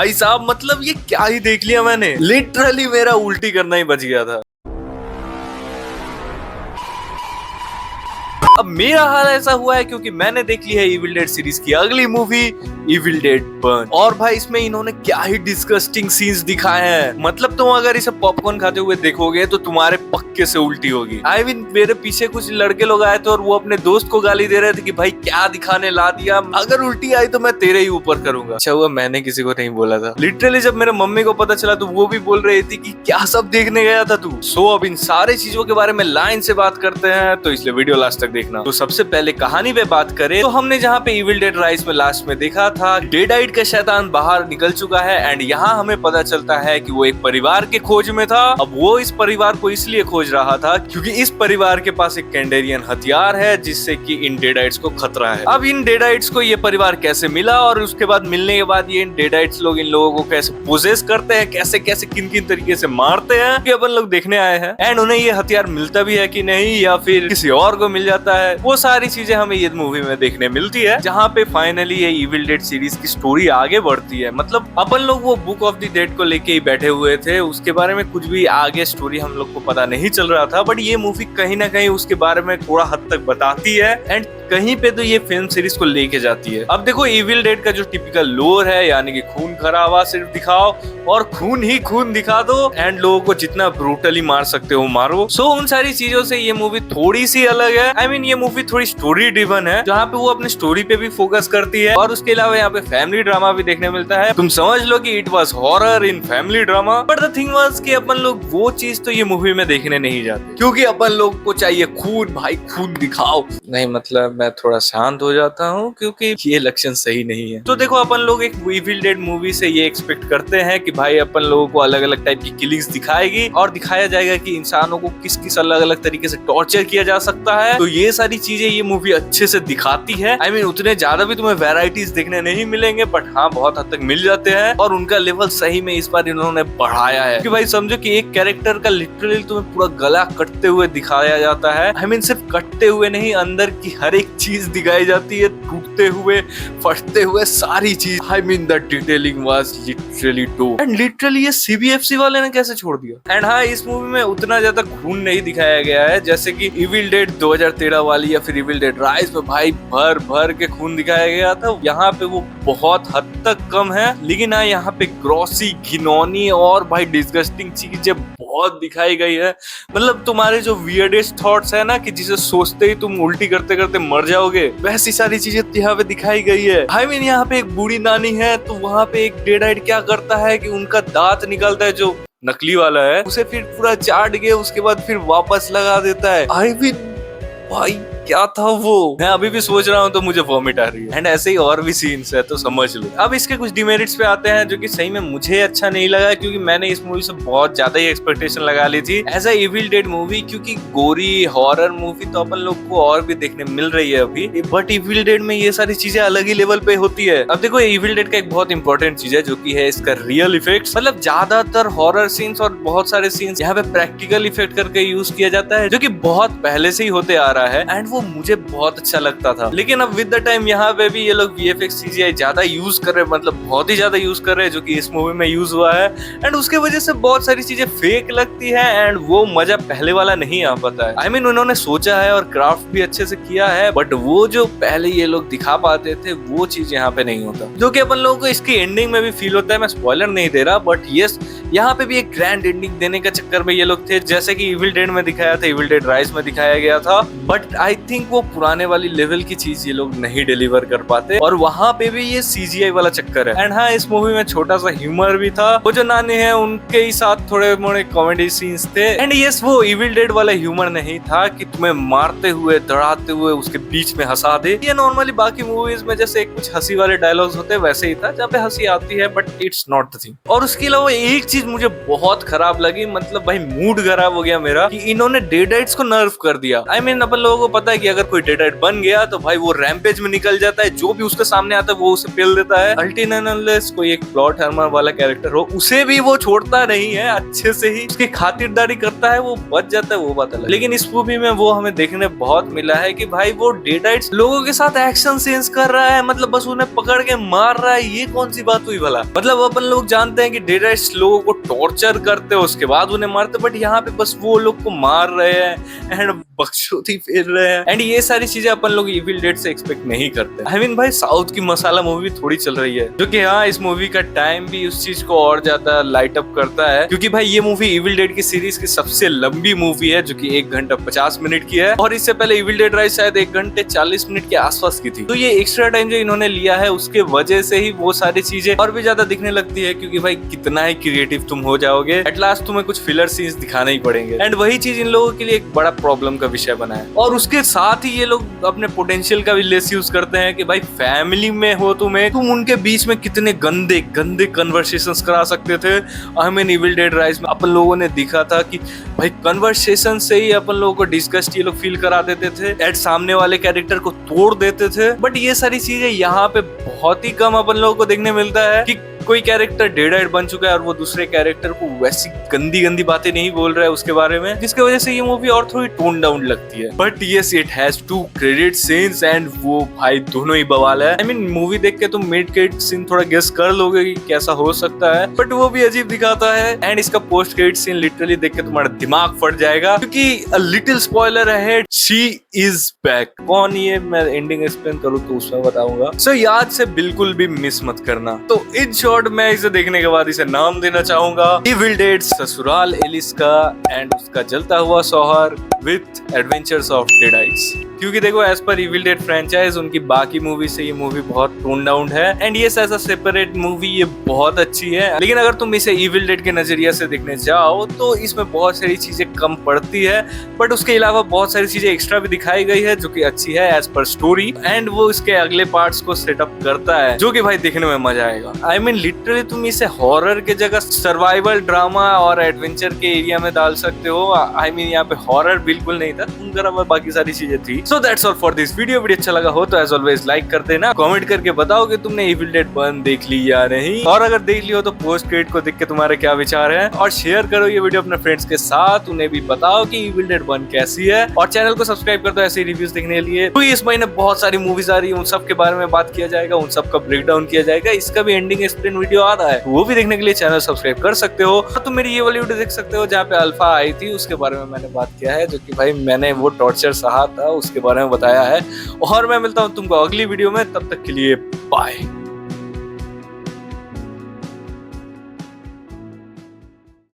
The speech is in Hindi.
भाई साहब मतलब ये क्या ही देख लिया मैंने, लिटरली मेरा उल्टी करना ही बच गया था। अब मेरा हाल ऐसा हुआ है क्योंकि मैंने देख ली है इविल डेड सीरीज की अगली मूवी इविल डेड बर्न। और भाई इसमें इन्होंने क्या ही डिस्गस्टिंग सीन्स दिखाए हैं। मतलब तुम अगर इसे पॉपकॉर्न खाते हुए देखोगे तो तुम्हारे पक्के से उल्टी होगी। आई मीन मेरे पीछे कुछ लड़के लोग आए थे और वो अपने दोस्त को गाली दे रहे थे कि भाई क्या दिखाने ला दिया, अगर उल्टी आई तो मैं तेरे ही ऊपर करूंगा। अच्छा हुआ मैंने किसी को नहीं बोला था। लिटरली जब मेरे मम्मी को पता चला तो वो भी बोल रही थी कि क्या सब देखने गया था तू। सो अब इन सारी चीजों के बारे में लाइन से बात करते हैं, तो इसलिए वीडियो लास्ट तक देखना। तो सबसे पहले कहानी पे बात करें तो हमने जहाँ पे इविल डेड राइज में लास्ट में देखा था डेडाइट का शैतान बाहर निकल चुका है एंड यहाँ हमें पता चलता है कि वो एक परिवार के खोज में था। अब वो इस परिवार को इसलिए खोज रहा था क्योंकि इस परिवार के पास एक कैंडेरियन हथियार है जिससे कि इन डेडाइट्स को खतरा है। अब इन डेडाइट्स को ये परिवार कैसे मिला और उसके बाद मिलने के बाद ये इन डेडाइट्स लोग इन लोगों को कैसे पोजेस करते हैं, कैसे कैसे किन किन तरीके से मारते हैं, कि अपन लोग देखने आए हैं। एंड उन्हें ये हथियार मिलता भी है कि नहीं या फिर किसी और को मिल जाता है, वो सारी चीजें हमें ये मूवी में देखने मिलती है। जहाँ पे फाइनली ये इविल डेड सीरीज की स्टोरी आगे बढ़ती है। मतलब अपन लोग वो बुक ऑफ द डेड को लेके ही बैठे हुए थे, उसके बारे में कुछ भी आगे स्टोरी हम लोग को पता नहीं चल रहा था, बट ये मूवी कहीं ना कहीं उसके बारे में थोड़ा हद तक बताती है एंड कहीं पे तो ये फिल्म सीरीज को लेके जाती है। अब देखो इविल डेड का जो टिपिकल लोर है, यानी कि खून खराबा सिर्फ दिखाओ और खून ही खून दिखा दो एंड लोगों को जितना ब्रूटली मार सकते हो मारो। सो उन सारी चीजों से ये मूवी थोड़ी सी अलग है। आई मीन ये मूवी थोड़ी स्टोरी ड्रिवन है, जहाँ पे वो अपने स्टोरी पे भी फोकस करती है और उसके अलावा यहाँ पे फैमिली ड्रामा भी देखने मिलता है। तुम समझ लो कि it was horror in family drama, but the thing was कि अपन लोग वो चीज तो ये मूवी में देखने नहीं जाते क्योंकि अपन लोग को चाहिए खून, भाई खून दिखाओ। नहीं मतलब मैं थोड़ा शांत हो जाता हूँ क्योंकि ये लक्षण सही नहीं है। तो देखो अपन लोग एक इविल डेड मूवी से ये एक्सपेक्ट करते हैं कि भाई अपन लोगों को अलग अलग टाइप की किलिंग्स दिखाएगी और दिखाया जाएगा कि इंसानों को किस किस अलग अलग तरीके से टॉर्चर किया जा सकता है। तो ये सारी चीजें ये मूवी अच्छे से दिखाती है। आई मीन उतने ज्यादा भी तुम्हें वैरायटीज देखने नहीं मिलेंगे, बट हाँ बहुत हद तक मिल जाते हैं और उनका लेवल सही में इस बार इन्होंने बढ़ाया है। कि भाई समझो कि एक कैरेक्टर का लिटरली तुम्हें पूरा गला कटते हुए दिखाया जाता है। आई मीन सिर्फ कटते हुए नहीं, अंदर की हर एक चीज दिखाई जाती है, टूटते हुए फटते हुए सारी चीज। I mean the detailing was literally dope and literally ये सीबीएफसी वाले ने कैसे छोड़ दिया। एंड हाँ इस मूवी में उतना ज्यादा खून नहीं दिखाया गया है जैसे कि इविल डेड 2013 वाली या फिर इविल डेड राइज में भाई भर भर के खून दिखाया गया था। यहाँ पे वो बहुत हद तक कम है, लेकिन हाँ यहाँ पे ग्रॉसी, घिनौनी और भाई डिस्गस्टिंग चीजें बहुत दिखाई गई है। मतलब तुम्हारे जो वियर्डेस्ट थॉट्स है ना कि जिसे सोचते ही तुम उल्टी करते करते मर जाओगे, वैसी सारी चीजें यहाँ पे दिखाई गई है। आई मीन यहाँ पे एक बूढ़ी नानी है तो वहाँ पे एक डेडाइट क्या करता है कि उनका दांत निकलता है जो नकली वाला है, उसे फिर पूरा चाट के उसके बाद फिर वापस लगा देता है। आई मीन भाई क्या था वो, मैं अभी भी सोच रहा हूँ तो मुझे वॉमिट आ रही है। एंड ऐसे ही और भी सीन्स है तो समझ लो। अब इसके कुछ डिमेरिट्स पे आते हैं जो कि सही में मुझे अच्छा नहीं लगा क्योंकि मैंने इस मूवी से बहुत ज्यादा ही एक्सपेक्टेशन लगा ली थी as a evil dead movie, क्योंकि गोरी हॉरर मूवी तो अपन लोग को और भी देखने मिल रही है अभी, बट इविल डेड में ये सारी चीजें अलग ही लेवल पे होती है। अब देखो इविल डेड का एक बहुत इंपॉर्टेंट चीज है जो की है इसका रियल इफेक्ट। मतलब ज्यादातर हॉरर सीन्स और बहुत सारे सीन्स यहाँ पे प्रैक्टिकल इफेक्ट करके यूज किया जाता है जो की बहुत पहले से ही होते आ रहा है एंड वो मुझे बहुत अच्छा लगता था। लेकिन अब विद द टाइम यहाँ पे भी ये लोग VFX CGI ज्यादा यूज कर रहे हैं, मतलब बहुत ही ज्यादा यूज कर रहे हैं जो कि इस मूवी में यूज हुआ है एंड उसके वजह से बहुत सारी चीजें फेक लगती है एंड वो मजा पहले वाला नहीं आ पाता है। आई मीन उन्होंने सोचा है और क्राफ्ट भी अच्छे से किया है, बट वो जो पहले ये लोग दिखा पाते थे वो चीज यहाँ पे नहीं होता, जो कि अपन लोगों को इसकी एंडिंग में भी फील होता है। मैं स्पॉइलर नहीं दे रहा, बट यस यहाँ पे भी एक ग्रैंड एंडिंग देने का चक्कर में ये लोग थे, जैसे कि इविल डेड में दिखाया था, इविल डेड राइज में दिखाया गया था। बट आई थिंक वो पुराने वाली लेवल की चीज ये लोग नहीं डिलीवर कर पाते और वहां पे भी ये CGI वाला चक्कर है। एंड हाँ इस मूवी में छोटा सा ह्यूमर भी था, वो जो नानी है उनके ही साथ थोड़े मोड़े कॉमेडी सीन्स थे। एंड यस वो इविल डेड वाला ह्यूमर नहीं था कि तुम्हें मारते हुए दौड़ाते हुए उसके बीच में हंसा दे। ये नॉर्मली बाकी मूवीज में जैसे कुछ हंसी वाले डायलॉग्स होते हैं वैसे ही था, जहाँ पे हंसी आती है but it's not the thing. और उसके अलावा एक चीज मुझे बहुत खराब लगी, मतलब भाई मूड खराब हो गया मेरा कि इन्होंने डेडाइट्स को नर्व कर दिया। आई मीन अपन लोगों को पता है कि अगर कोई डेड बन गया तो भाई वो रैम्पेज में निकल जाता है, जो भी उसके सामने आता है वो उसे पेल देता है। अल्टीन एंड अनलेस कोई एक प्लॉट आर्मर वाला कैरेक्टर हो, उसे भी वो छोड़ता नहीं है, अच्छे से ही उसकी खातिरदारी करता है, वो बच जाता है, वो बात अलग। लेकिन इस मूवी में वो हमें देखने बहुत मिला है कि भाई वो डेडाइट्स लोगों के साथ एक्शन सीन्स कर रहा है, मतलब बस उन्हें पकड़ के मार रहा है। ये कौन सी बात हुई भला? मतलब अपन लोग जानते हैं कि डेडाइट्स लोगों को टॉर्चर करते हैं, उसके बाद उन्हें मारते, बट यहाँ पे बस वो लोग को मार रहे हैं एंड बकचोदी फेर रहे हैं। एंड ये सारी चीजें अपन लोग इविल डेड से एक्सपेक्ट नहीं करते। आई मीन भाई साउथ की मसाला मूवी थोड़ी चल रही है, जो कि हाँ इस मूवी का टाइम भी उस चीज को और ज्यादा लाइट अप करता है, क्योंकि भाई ये मूवी इविल डेड की सीरीज की सबसे लंबी मूवी है, जो कि 1 घंटा 50 मिनट की है। और इससे पहले इविल डेड राइज शायद 1 घंटे 40 मिनट के आसपास की थी। तो ये एक्स्ट्रा टाइम जो इन्होंने लिया है उसके वजह से ही वो सारी चीजें और भी ज्यादा दिखने लगती है, क्योंकि भाई कितना ही क्रिएटिव तुम हो जाओगे, एट लास्ट तुम्हें कुछ फिलर सीन्स दिखाने ही पड़ेंगे। एंड वही चीज इन लोगों के लिए एक बड़ा प्रॉब्लम का विषय बना है। और उसके साथ ही ये लोग अपने पोटेंशियल का भी लेस यूज करते हैं कि भाई फैमिली में हो तुम उनके बीच में कितने गंदे गंदे कन्वर्सेशंस करा सकते थे। I mean evil dead rise में अपन लोगों ने दिखा था कि भाई कन्वर्सेशन से ही अपन लोगों को डिस्गस्ट ये लोग फील करा देते थे, एट सामने वाले कैरेक्टर को तोड़ देते थे। बट ये सारी चीजें यहाँ पे बहुत ही कम अपन लोगों को देखने मिलता है कि कोई कैरेक्टर डेडाइट बन चुका है और वो दूसरे कैरेक्टर को वैसी गंदी गंदी बातें नहीं बोल रहा है उसके बारे में, जिसकी वजह से ये मूवी और थोड़ी टोन डाउन लगती है। But yes it has 2 credit scenes and वो भाई दोनों ही बवाल है। आई मीन मूवी देख के तुम मिड क्रेडिट सीन थोड़ा गेस कर लोगे कि कैसा हो सकता है, बट वो भी अजीब दिखाता है। एंड इसका पोस्ट क्रेडिट सीन लिटरली देख के तुम्हारा दिमाग फट जाएगा, क्योंकि a little spoiler ahead, she is back. कौन ये मैं एंडिंग एक्सप्लेन करूँ तो उसमें बताऊंगा, सो याद से बिल्कुल भी मिस मत करना। तो इन शॉर्ट मैं इसे देखने के बाद इसे नाम देना चाहूंगा इविल डेड ससुराल एलिस का एंड उसका जलता हुआ शौहर विथ एडवेंचर्स ऑफ डेडाइट्स। क्योंकि देखो as per evil dead franchise उनकी बाकी मूवी से ये मूवी बहुत टोन डाउन है, एंड ये ऐसा सेपरेट मूवी ये बहुत अच्छी है। लेकिन अगर तुम इसे इविल डेड के नजरिया से देखने जाओ तो इसमें बहुत सारी चीजें कम पड़ती है, बट उसके अलावा बहुत सारी चीजें एक्स्ट्रा भी दिखाई गई है जो कि अच्छी है एज पर स्टोरी, एंड वो इसके अगले पार्ट्स को सेटअप करता है, जो कि भाई देखने में मजा आएगा। आई मीन लिटरली तुम इसे हॉरर के जगह सर्वाइवल ड्रामा और एडवेंचर के एरिया में डाल सकते हो। आई मीन यहाँ पे हॉरर बिल्कुल नहीं था, बाकी सारी चीजें थी। So that's all for this video. Video अच्छा लगा हो तो एज ऑलवेज लाइक कर देना, कमेंट करके बताओ कि तुमने इविल डेड 1 देख ली या नहीं, और अगर देख ली हो तो पोस्ट क्रेडिट को देख के तुम्हारे क्या विचार है, और शेयर करो ये वीडियो अपने फ्रेंड्स के साथ, उन्हें भी बताओ कि इविल डेड 1 कैसी है, और चैनल को सब्सक्राइब कर दो ऐसे रिव्यूज देखने के लिए। तो इस महीने बहुत सारी मूवीज आ रही है, उन सब के बारे में बात किया जाएगा, उन सब का ब्रेक डाउन किया जाएगा, इसका भी एंडिंग एक्सप्लेन वीडियो आ रहा है, वो भी देखने के लिए चैनल सब्सक्राइब कर सकते हो। तुम मेरी ये वाली वीडियो देख सकते हो जहाँ पे अल्फा आई थी, उसके बारे में मैंने बात किया है, जो कि भाई मैंने वो टॉर्चर सहा था उसके बारे में बताया है। और मैं मिलता हूँ तुमको अगली वीडियो में, तब तक के लिए बाय।